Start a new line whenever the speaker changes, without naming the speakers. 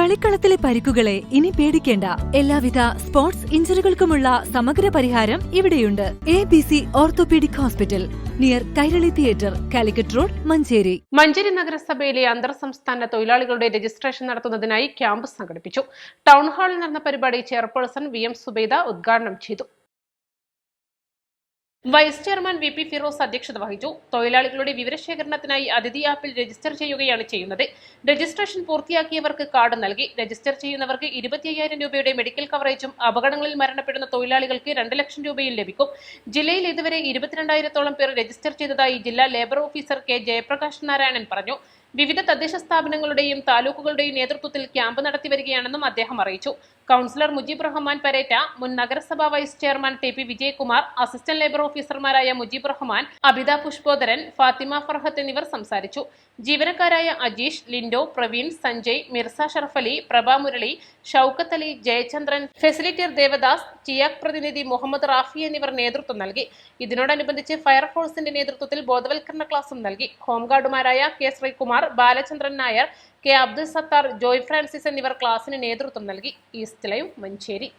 കളിക്കളത്തിലെ പരിക്കുകളെ ഇനി പേടിക്കേണ്ട. എല്ലാവിധ സ്പോർട്സ് ഇഞ്ചുറികൾക്കുമുള്ള സമഗ്ര പരിഹാരം ഇവിടെയുണ്ട്. ABC orthopaedic hospital, near Kairali theatre, Calicut road, Manjeri.
Manjeri നഗരസഭയിലെ അന്തർ സംസ്ഥാന തൊഴിലാളികളുടെ രജിസ്ട്രേഷൻ നടത്തുന്നതിനായി ക്യാമ്പ് സംഘടിപ്പിച്ചു. ടൗൺ ഹാളിൽ നടന്ന പരിപാടി ചെയർപേഴ്സൺ VM സുബൈദ ഉദ്ഘാടനം ചെയ്തു. വൈസ് ചെയർമാൻ VP ഫിറോസ് അധ്യക്ഷത വഹിച്ചു. തൊഴിലാളികളുടെ വിവരശേഖരണത്തിനായി അതിഥി ആപ്പിൽ രജിസ്റ്റർ ചെയ്യുകയാണ് ചെയ്യുന്നത്. രജിസ്ട്രേഷൻ പൂർത്തിയാക്കിയവർക്ക് കാർഡ് നൽകി. രജിസ്റ്റർ ചെയ്യുന്നവർക്ക് 25,000 രൂപയുടെ മെഡിക്കൽ കവറേജും അപകടങ്ങളിൽ മരണപ്പെടുന്ന തൊഴിലാളികൾക്ക് 2 ലക്ഷം രൂപയും ലഭിക്കും. ജില്ലയിൽ ഇതുവരെ 22,000-ഓളം പേർ രജിസ്റ്റർ ചെയ്തതായി ജില്ലാ labour officer K Jayaprakash Narayanan പറഞ്ഞു. വിവിധ തദ്ദേശ സ്ഥാപനങ്ങളുടെയും താലൂക്കുകളുടെയും നേതൃത്വത്തിൽ ക്യാമ്പ് നടത്തിവരികയാണെന്നും അദ്ദേഹം അറിയിച്ചു. കൗൺസിലർ മുജീബ് റഹ്മാൻ പരേറ്റ, മുൻ നഗരസഭാ vice chairman TP Vijayakumar, assistant labour ഓഫീസർമാരായ മുജീബ് റഹ്മാൻ, അബിത പുഷ്പോധരൻ, ഫാത്തിമ ഫർഹത്ത് എന്നിവർ സംസാരിച്ചു. ജീവനക്കാരായ അജീഷ്, ലിൻഡോ, പ്രവീൺ, സഞ്ജയ്, മിർസ ഷറഫലി, പ്രഭ മുരളി, ഷൌക്കത്ത് അലി, ജയചന്ദ്രൻ, ഫെസിലിറ്റർ ദേവദാസ്, ചിയാക് പ്രതിനിധി മുഹമ്മദ് റാഫി എന്നിവർ നേതൃത്വം നൽകി. ഇതിനോടനുബന്ധിച്ച് ഫയർഫോഴ്സിന്റെ നേതൃത്വത്തിൽ ബോധവൽക്കരണ ക്ലാസും നൽകി. ഹോംഗാർഡുമാരായ K Sreekumar, Balachandran Nair, K Abdul Sathar, Joy Francis എന്നിവർ ക്ലാസിന് നേതൃത്വം നൽകി. East live, Manjeri.